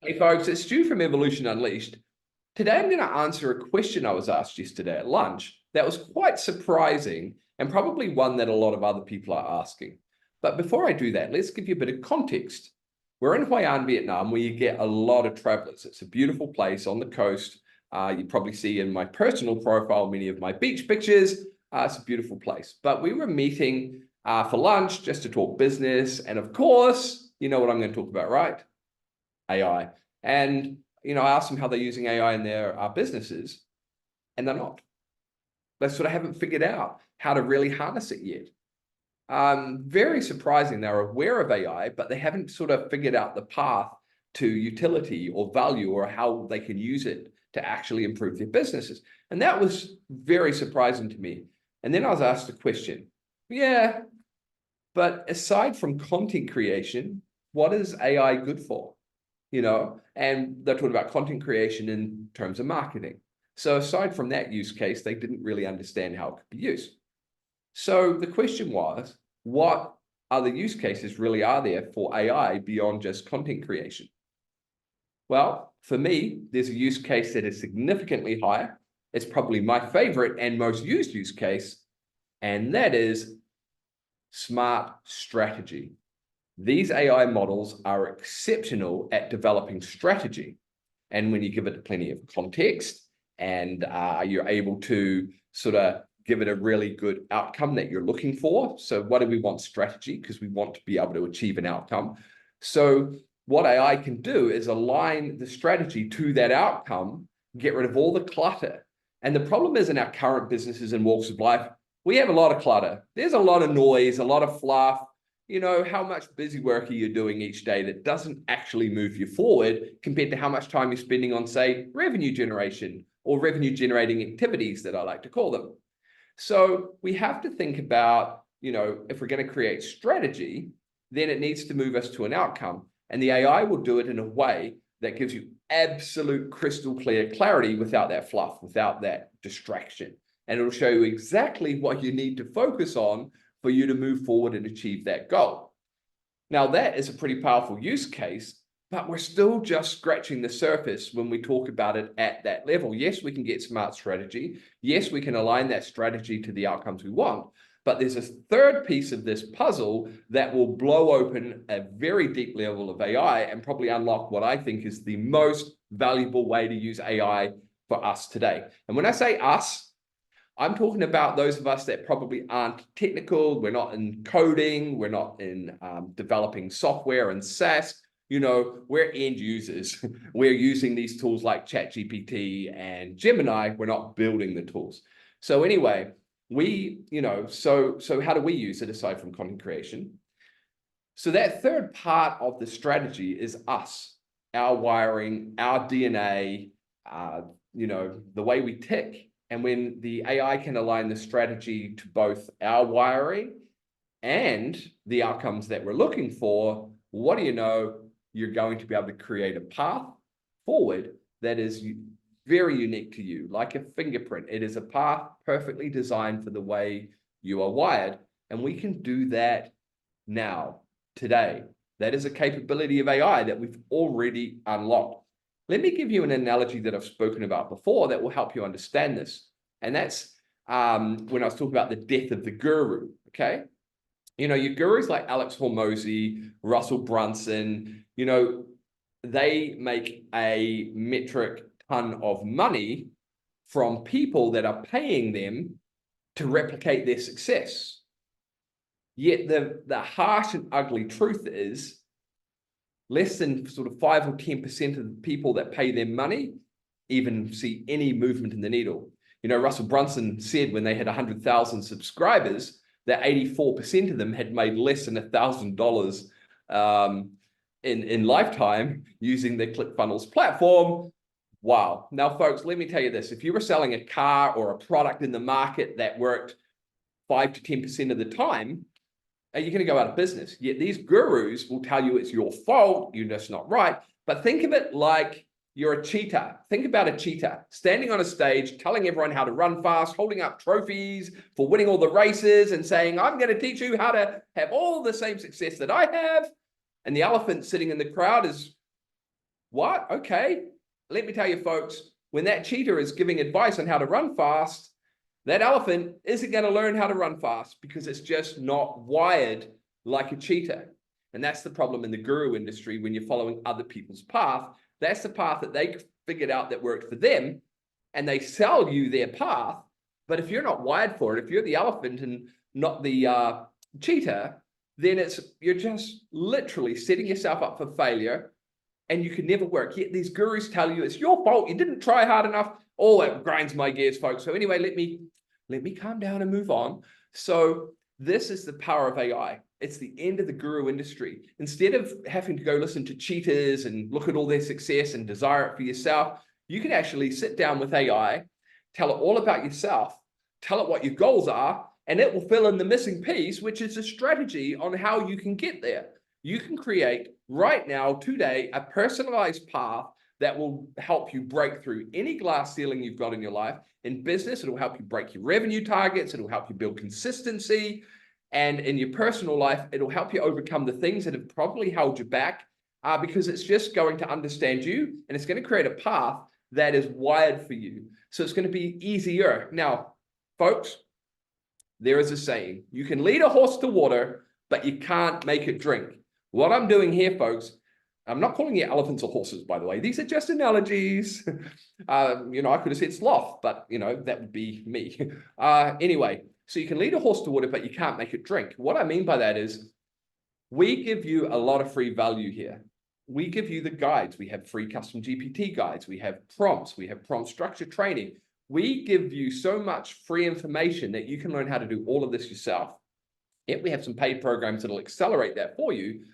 Hey folks, it's Stu from Evolution Unleashed. Today I'm going to answer a question I was asked yesterday at lunch that was quite surprising and probably one that a lot of other people are asking. But before I do that, let's give you a bit of context. We're in Hoi An, Vietnam, where you get a lot of travelers. It's a beautiful place on the coast. You probably see in my personal profile many of my beach pictures. It's a beautiful place. But we were meeting for lunch just to talk business. And of course, you know what I'm going to talk about, right? AI. And I asked them how they're using AI in their businesses, and they're not. They sort of haven't figured out how to really harness it yet. Very surprising. They're aware of AI, but they haven't sort of figured out the path to utility or value or how they can use it to actually improve their businesses. And that was very surprising to me. And then I was asked a question. Yeah, but aside from content creation, what is AI good for? And they're talking about content creation in terms of marketing. So aside from that use case, they didn't really understand how it could be used. So the question was, what other use cases really are there for AI beyond just content creation? Well, for me, there's a use case that is significantly higher. It's probably my favorite and most used use case, and that is smart strategy. These AI models are exceptional at developing strategy. And when you give it plenty of context and you're able to sort of give it a really good outcome that you're looking for. So what do we want? Strategy, because we want to be able to achieve an outcome. So what AI can do is align the strategy to that outcome, get rid of all the clutter. And the problem is in our current businesses and walks of life, we have a lot of clutter. There's a lot of noise, a lot of fluff. How much busy work are you doing each day that doesn't actually move you forward compared to how much time you're spending on, say, revenue generation or revenue generating activities that I like to call them. So we have to think about, if we're going to create strategy, then it needs to move us to an outcome. And the AI will do it in a way that gives you absolute crystal clear clarity without that fluff, without that distraction. And it'll show you exactly what you need to focus on for you to move forward and achieve that goal. Now, that is a pretty powerful use case, but we're still just scratching the surface when we talk about it at that level. Yes, we can get smart strategy. Yes, we can align that strategy to the outcomes we want. But there's a third piece of this puzzle that will blow open a very deep level of AI and probably unlock what I think is the most valuable way to use AI for us today. And when I say us, I'm talking about those of us that probably aren't technical. We're not in coding. We're not in developing software and SaaS. We're end users. We're using these tools like ChatGPT and Gemini. We're not building the tools. So anyway, so how do we use it aside from content creation? So that third part of the strategy is us, our wiring, our DNA, the way we tick. And when the AI can align the strategy to both our wiring and the outcomes that we're looking for, what do you know? You're going to be able to create a path forward that is very unique to you, like a fingerprint. It is a path perfectly designed for the way you are wired. And we can do that now, today. That is a capability of AI that we've already unlocked. Let me give you an analogy that I've spoken about before that will help you understand this. And that's when I was talking about the death of the guru, okay? Your gurus like Alex Hormozi, Russell Brunson, they make a metric ton of money from people that are paying them to replicate their success. Yet the harsh and ugly truth is less than sort of 5 or 10% of the people that pay them money even see any movement in the needle. Russell Brunson said when they had 100,000 subscribers, that 84% of them had made less than $1,000 in lifetime using the ClickFunnels platform. Wow. Now, folks, let me tell you this. If you were selling a car or a product in the market that worked 5 to 10% of the time, you're going to go out of business. Yet these gurus will tell you it's your fault, you're just not right. But think of it like you're a cheater. Think about a cheater standing on a stage, telling everyone how to run fast, holding up trophies for winning all the races and saying, I'm going to teach you how to have all the same success that I have. And the elephant sitting in the crowd is What? Okay. Let me tell you, folks, when that cheetah is giving advice on how to run fast, that elephant isn't going to learn how to run fast because it's just not wired like a cheetah. And that's the problem in the guru industry when you're following other people's path. That's the path that they figured out that worked for them, and they sell you their path. But if you're not wired for it, if you're the elephant and not the cheetah, then you're just literally setting yourself up for failure, and you can never work. Yet these gurus tell you it's your fault, you didn't try hard enough. Oh, it grinds my gears, folks. So anyway, let me calm down and move on. So this is the power of AI. It's the end of the guru industry. Instead of having to go listen to cheaters and look at all their success and desire it for yourself, you can actually sit down with AI, tell it all about yourself, tell it what your goals are, and it will fill in the missing piece, which is a strategy on how you can get there. You can create right now, today, a personalized path that will help you break through any glass ceiling you've got in your life. In business, it'll help you break your revenue targets. It'll help you build consistency. And in your personal life, it'll help you overcome the things that have probably held you back because it's just going to understand you, and it's going to create a path that is wired for you. So it's going to be easier. Now, folks, there is a saying, you can lead a horse to water, but you can't make it drink. What I'm doing here, folks, I'm not calling you elephants or horses, by the way. These are just analogies. I could have said sloth, but, that would be me. Anyway, so you can lead a horse to water, but you can't make it drink. What I mean by that is we give you a lot of free value here. We give you the guides. We have free custom GPT guides. We have prompts. We have prompt structure training. We give you so much free information that you can learn how to do all of this yourself. Yet we have some paid programs that'll accelerate that for you.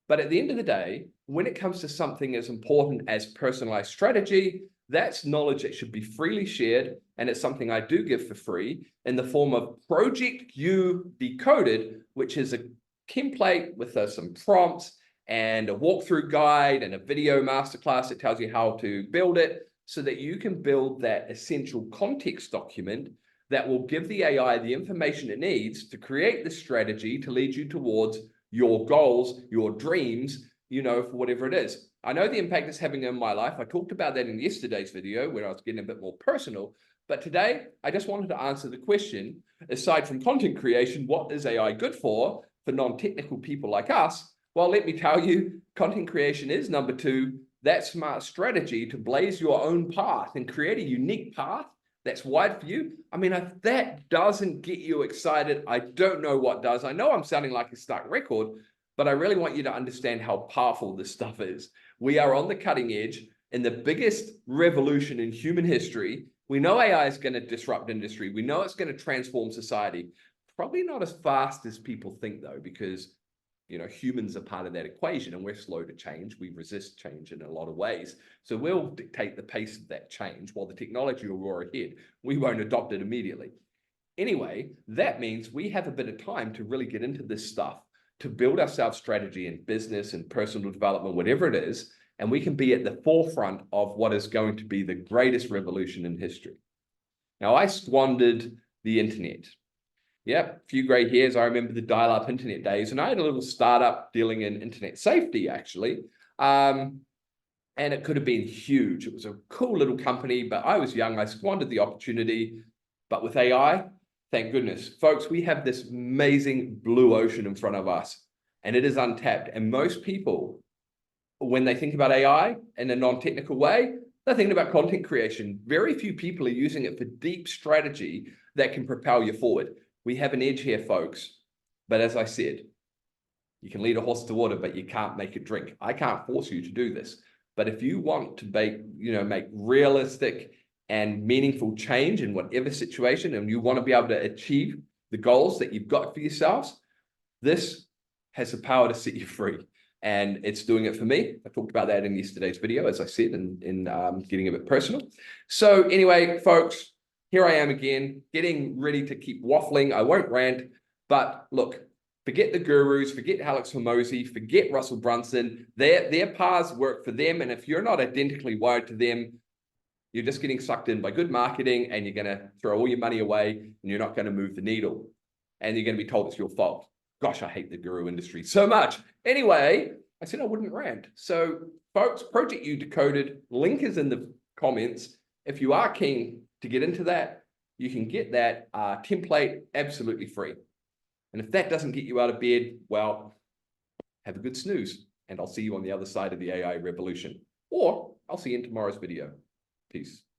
But at the end of the day, when it comes to something as important as personalized strategy, that's knowledge that should be freely shared. And it's something I do give for free in the form of Project You Decoded, which is a template with some prompts and a walkthrough guide and a video masterclass that tells you how to build it so that you can build that essential context document that will give the AI the information it needs to create the strategy to lead you towards your goals, your dreams, for whatever it is. I know the impact it's having in my life. I talked about that in yesterday's video where I was getting a bit more personal. But today, I just wanted to answer the question, aside from content creation, what is AI good for non-technical people like us? Well, let me tell you, content creation is number 2, that smart strategy to blaze your own path and create a unique path that's wide for you. I mean, if that doesn't get you excited, I don't know what does. I know I'm sounding like a stuck record, but I really want you to understand how powerful this stuff is. We are on the cutting edge in the biggest revolution in human history. We know AI is going to disrupt industry. We know it's going to transform society. Probably not as fast as people think, though, because humans are part of that equation and we're slow to change. We resist change in a lot of ways. So we'll dictate the pace of that change while the technology will roar ahead. We won't adopt it immediately. Anyway, that means we have a bit of time to really get into this stuff, to build ourselves strategy in business and personal development, whatever it is, and we can be at the forefront of what is going to be the greatest revolution in history. Now, I squandered the internet. Yep, a few gray hairs. I remember the dial-up internet days, and I had a little startup dealing in internet safety, actually. And it could have been huge. It was a cool little company, but I was young. I squandered the opportunity. But with AI, thank goodness. Folks, we have this amazing blue ocean in front of us, and it is untapped. And most people, when they think about AI in a non-technical way, they're thinking about content creation. Very few people are using it for deep strategy that can propel you forward. We have an edge here, folks. But as I said, you can lead a horse to water, but you can't make it drink. I can't force you to do this. But if you want to make realistic and meaningful change in whatever situation, and you want to be able to achieve the goals that you've got for yourselves, this has the power to set you free. And it's doing it for me. I talked about that in yesterday's video, as I said, in getting a bit personal. So anyway, folks, here I am again, getting ready to keep waffling. I won't rant, but look, forget the gurus, forget Alex Hormozi, forget Russell Brunson. Their paths work for them, and if you're not identically wired to them, you're just getting sucked in by good marketing, and you're going to throw all your money away, and you're not going to move the needle, and you're going to be told it's your fault. Gosh, I hate the guru industry so much. Anyway, I said I wouldn't rant. So folks, Project U Decoded, link is in the comments. If you are keen to get into that, you can get that template absolutely free. And if that doesn't get you out of bed, well, have a good snooze, and I'll see you on the other side of the AI revolution. Or I'll see you in tomorrow's video. Peace.